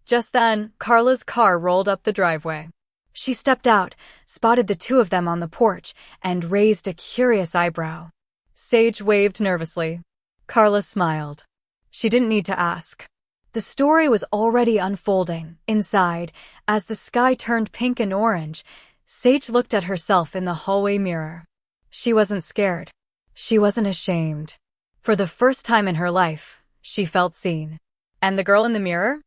Just then, Carla's car rolled up the driveway. She stepped out, spotted the two of them on the porch, and raised a curious eyebrow. Sage waved nervously. Carla smiled. She didn't need to ask. The story was already unfolding. Inside, as the sky turned pink and orange, Sage looked at herself in the hallway mirror. She wasn't scared. She wasn't ashamed. For the first time in her life, she felt seen. And the girl in the mirror?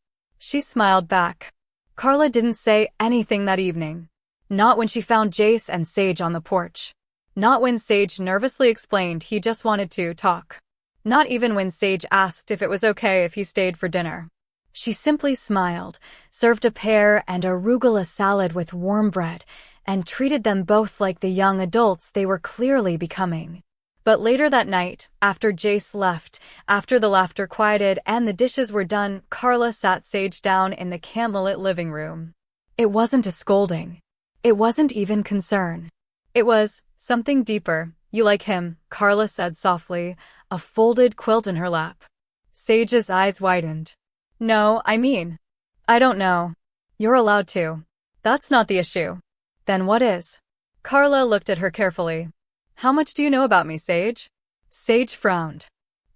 She smiled back. Carla didn't say anything that evening. Not when she found Jace and Sage on the porch. Not when Sage nervously explained he just wanted to talk. Not even when Sage asked if it was okay if he stayed for dinner. She simply smiled, served a pear and arugula salad with warm bread, and treated them both like the young adults they were clearly becoming. But later that night, after Jace left, after the laughter quieted and the dishes were done, Carla sat Sage down in the candlelit living room. It wasn't a scolding. It wasn't even concern. It was something deeper. "You like him," Carla said softly, a folded quilt in her lap. Sage's eyes widened. "No, I don't know. You're allowed to. That's not the issue." "Then what is?" Carla looked at her carefully. "How much do you know about me, Sage?" Sage frowned.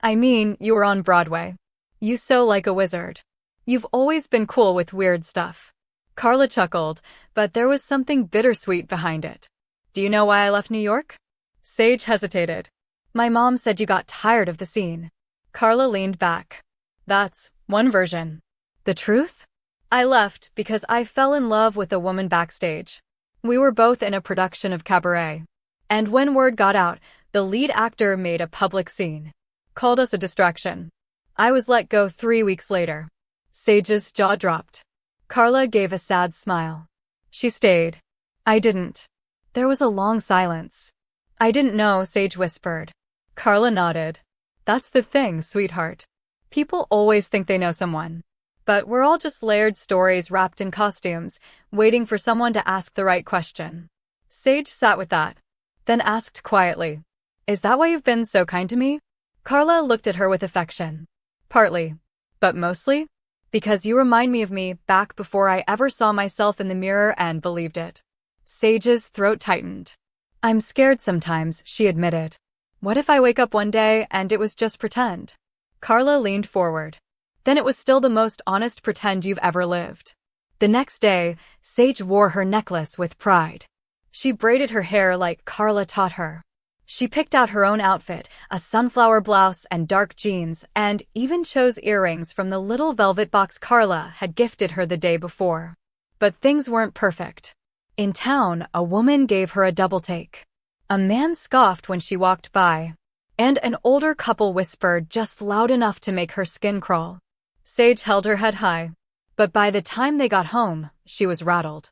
You were on Broadway. You sew like a wizard. You've always been cool with weird stuff." Carla chuckled, but there was something bittersweet behind it. "Do you know why I left New York?" Sage hesitated. "My mom said you got tired of the scene." Carla leaned back. "That's one version. The truth? I left because I fell in love with a woman backstage. We were both in a production of Cabaret. And when word got out, the lead actor made a public scene. Called us a distraction. I was let go 3 weeks later." Sage's jaw dropped. Carla gave a sad smile. "She stayed. I didn't." There was a long silence. "I didn't know," Sage whispered. Carla nodded. "That's the thing, sweetheart. People always think they know someone. But we're all just layered stories wrapped in costumes, waiting for someone to ask the right question." Sage sat with that, then asked quietly, "Is that why you've been so kind to me?" Carla looked at her with affection. "Partly. But mostly? Because you remind me of me back before I ever saw myself in the mirror and believed it." Sage's throat tightened. "I'm scared sometimes," she admitted. "What if I wake up one day and it was just pretend?" Carla leaned forward. "Then it was still the most honest pretend you've ever lived." The next day, Sage wore her necklace with pride. She braided her hair like Carla taught her. She picked out her own outfit, a sunflower blouse and dark jeans, and even chose earrings from the little velvet box Carla had gifted her the day before. But things weren't perfect. In town, a woman gave her a double take. A man scoffed when she walked by. And an older couple whispered just loud enough to make her skin crawl. Sage held her head high. But by the time they got home, she was rattled.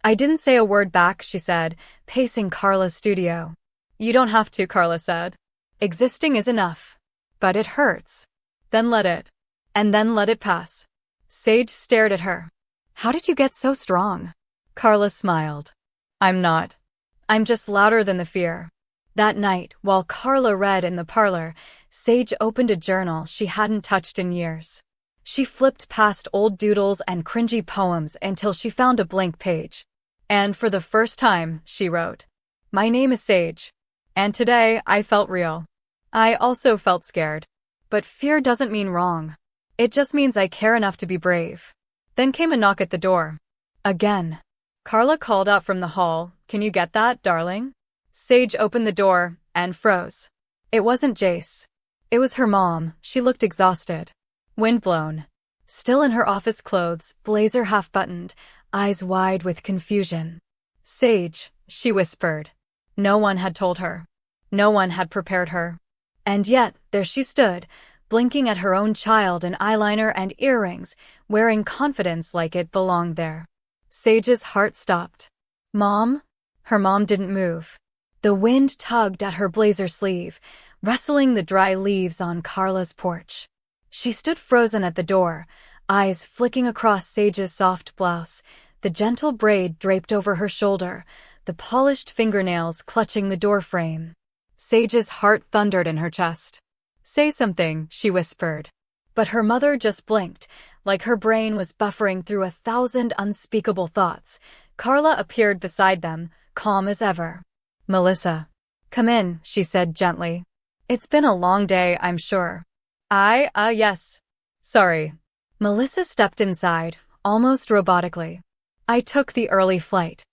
"I didn't say a word back," she said, pacing Carla's studio. "You don't have to," Carla said. "Existing is enough. But it hurts. Then let it. And then let it pass." Sage stared at her. "How did you get so strong?" Carla smiled. I'm just louder than the fear." That night, while Carla read in the parlor, Sage opened a journal she hadn't touched in years. She flipped past old doodles and cringy poems until she found a blank page. And for the first time, she wrote, "My name is Sage. And today, I felt real. I also felt scared. But fear doesn't mean wrong. It just means I care enough to be brave." Then came a knock at the door. Again. Carla called out from the hall, "Can you get that, darling?" Sage opened the door and froze. It wasn't Jace. It was her mom. She looked exhausted. Windblown. Still in her office clothes, blazer half-buttoned, eyes wide with confusion. "Sage," she whispered. No one had told her. No one had prepared her. And yet, there she stood, blinking at her own child in eyeliner and earrings, wearing confidence like it belonged there. Sage's heart stopped. "Mom?" Her mom didn't move. The wind tugged at her blazer sleeve, rustling the dry leaves on Carla's porch. She stood frozen at the door, eyes flicking across Sage's soft blouse, the gentle braid draped over her shoulder, the polished fingernails clutching the doorframe. Sage's heart thundered in her chest. "Say something," she whispered. But her mother just blinked, like her brain was buffering through 1,000 unspeakable thoughts. Carla appeared beside them, calm as ever. "Melissa, come in," she said gently. "It's been a long day, I'm sure." Yes. Sorry." Melissa stepped inside, almost robotically. "I took the early flight.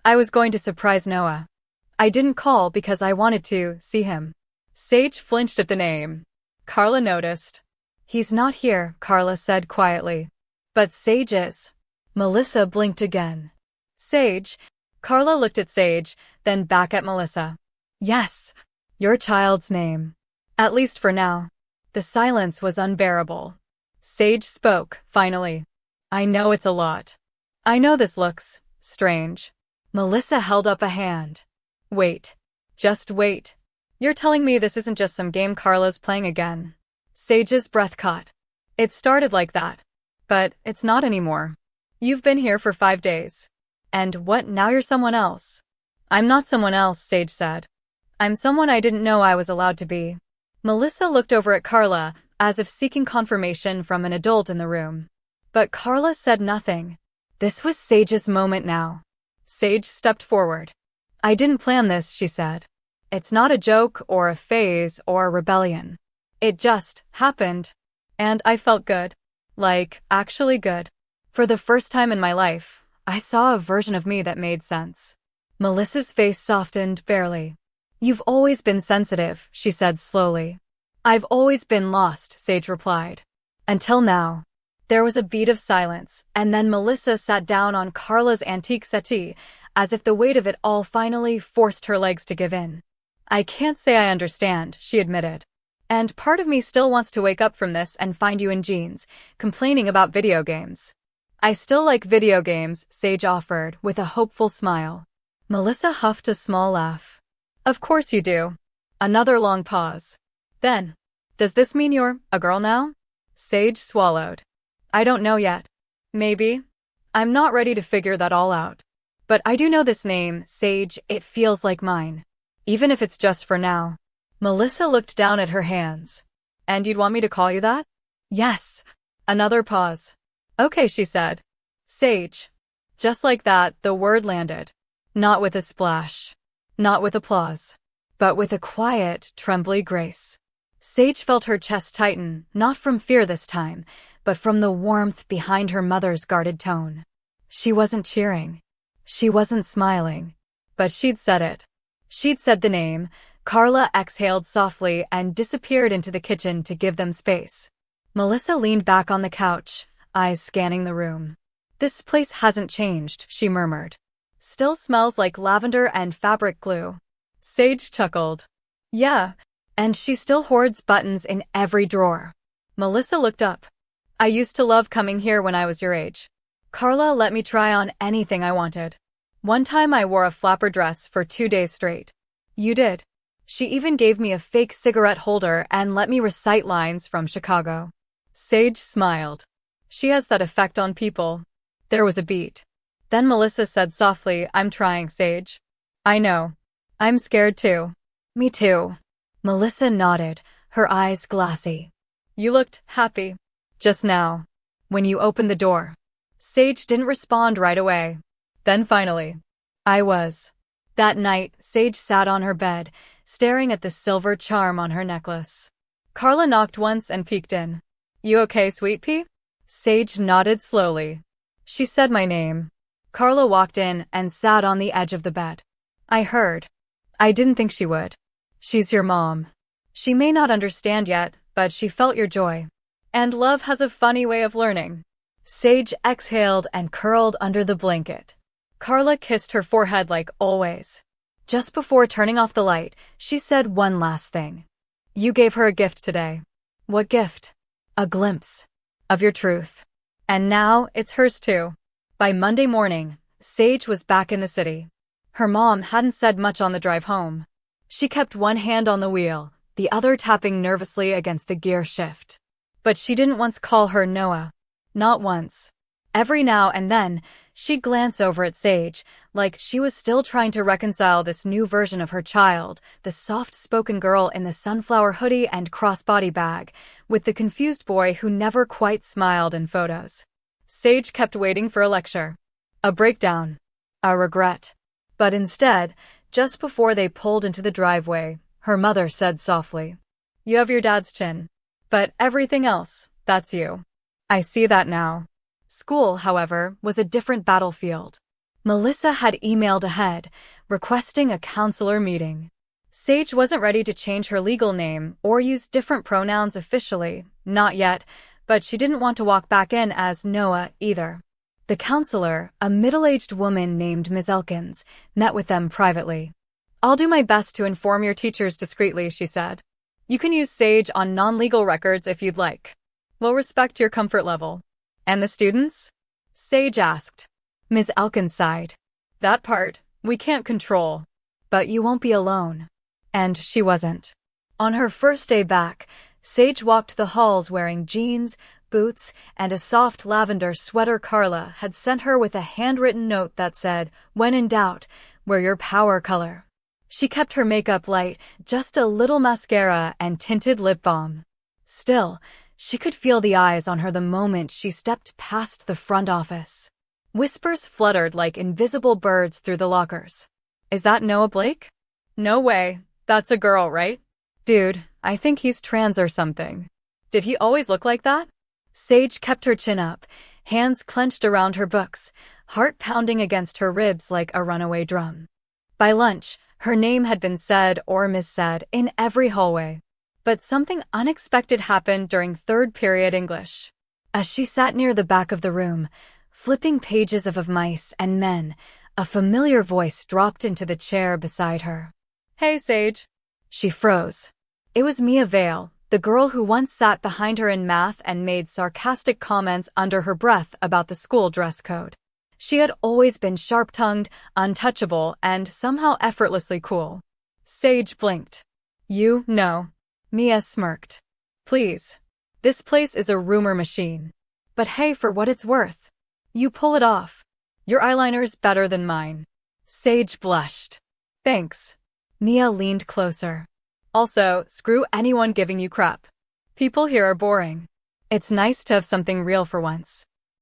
I was going to surprise Noah. I didn't call because I wanted to see him." Sage flinched at the name. Carla noticed. "He's not here," Carla said quietly. "But Sage is." Melissa blinked again. "Sage?" Carla looked at Sage, then back at Melissa. "Yes, your child's name. At least for now." The silence was unbearable. Sage spoke, finally. "I know it's a lot. I know this looks strange." Melissa held up a hand. "Wait. Just wait. You're telling me this isn't just some game Carla's playing again?" Sage's breath caught. "It started like that. But it's not anymore. You've been here for 5 days. And what, now you're someone else?" "I'm not someone else," Sage said. "I'm someone I didn't know I was allowed to be." Melissa looked over at Carla, as if seeking confirmation from an adult in the room. But Carla said nothing. This was Sage's moment now. Sage stepped forward. "I didn't plan this," she said. "It's not a joke or a phase or a rebellion. It just happened. And I felt good. Like, actually good. For the first time in my life, I saw a version of me that made sense." Melissa's face softened barely. "You've always been sensitive," she said slowly. "I've always been lost," Sage replied. "Until now." There was a beat of silence, and then Melissa sat down on Carla's antique settee, as if the weight of it all finally forced her legs to give in. "I can't say I understand," she admitted. "And part of me still wants to wake up from this and find you in jeans, complaining about video games." "I still like video games," Sage offered, with a hopeful smile. Melissa huffed a small laugh. "Of course you do." Another long pause. Then, "Does this mean you're a girl now?" Sage swallowed. "I don't know yet. Maybe. I'm not ready to figure that all out. But I do know this name, Sage. It feels like mine. Even if it's just for now." Melissa looked down at her hands. "And you'd want me to call you that?" "Yes." Another pause. "Okay," she said. "Sage." Just like that, the word landed. Not with a splash. Not with applause. But with a quiet, trembly grace. Sage felt her chest tighten, not from fear this time, but from the warmth behind her mother's guarded tone. She wasn't cheering. She wasn't smiling. But she'd said it. She'd said the name. Carla exhaled softly and disappeared into the kitchen to give them space. Melissa leaned back on the couch, eyes scanning the room. "This place hasn't changed," she murmured. "Still smells like lavender and fabric glue." Sage chuckled. "Yeah, and she still hoards buttons in every drawer." Melissa looked up. "I used to love coming here when I was your age. Carla let me try on anything I wanted. One time I wore a flapper dress for 2 days straight." "You did." "She even gave me a fake cigarette holder and let me recite lines from Chicago." Sage smiled. "She has that effect on people." There was a beat. Then Melissa said softly, "I'm trying, Sage." "I know. I'm scared too." "Me too." Melissa nodded, her eyes glassy. "You looked happy just now, when you opened the door." Sage didn't respond right away. Then finally, "I was." That night, Sage sat on her bed, staring at the silver charm on her necklace. Carla knocked once and peeked in. "You okay, sweet pea?" Sage nodded slowly. She said my name. Carla walked in and sat on the edge of the bed. "I heard. I didn't think she would. She's your mom. She may not understand yet, but she felt your joy. And love has a funny way of learning." Sage exhaled and curled under the blanket. Carla kissed her forehead like always. Just before turning off the light, she said one last thing. "You gave her a gift today." "What gift?" "A glimpse of your truth. And now it's hers too." By Monday morning, Sage was back in the city. Her mom hadn't said much on the drive home. She kept one hand on the wheel, the other tapping nervously against the gear shift. But she didn't once call her Noah. Not once. Every now and then, She'd glance over at Sage, like she was still trying to reconcile this new version of her child, the soft-spoken girl in the sunflower hoodie and crossbody bag, with the confused boy who never quite smiled in photos. Sage kept waiting for a lecture. A breakdown. A regret. But instead, just before they pulled into the driveway, her mother said softly, "You have your dad's chin. But everything else, that's you." I see that now. School, however, was a different battlefield. Melissa had emailed ahead, requesting a counselor meeting. Sage wasn't ready to change her legal name or use different pronouns officially, not yet, but she didn't want to walk back in as Noah either. The counselor, a middle-aged woman named Ms. Elkins, met with them privately. "I'll do my best to inform your teachers discreetly," she said. "You can use Sage on non-legal records if you'd like. We'll respect your comfort level." "And the students?" Sage asked. Ms. Elkins sighed. "That part, we can't control. But you won't be alone." And she wasn't. On her first day back, Sage walked the halls wearing jeans, boots, and a soft lavender sweater Carla had sent her with a handwritten note that said, "When in doubt, wear your power color." She kept her makeup light, just a little mascara and tinted lip balm. Still, she could feel the eyes on her the moment she stepped past the front office. Whispers fluttered like invisible birds through the lockers. "Is that Noah Blake?" "No way. That's a girl, right?" "Dude, I think he's trans or something." "Did he always look like that?" Sage kept her chin up, hands clenched around her books, heart pounding against her ribs like a runaway drum. By lunch, her name had been said or missaid in every hallway. But something unexpected happened during third period English. As she sat near the back of the room, flipping pages of Mice and Men, a familiar voice dropped into the chair beside her. "Hey, Sage." She froze. It was Mia Vale, the girl who once sat behind her in math and made sarcastic comments under her breath about the school dress code. She had always been sharp-tongued, untouchable, and somehow effortlessly cool. Sage blinked. "You know." Mia smirked. "Please. This place is a rumor machine. But hey, for what it's worth, you pull it off. Your eyeliner's better than mine." Sage blushed. "Thanks." Mia leaned closer. "Also, screw anyone giving you crap. People here are boring. It's nice to have something real for once."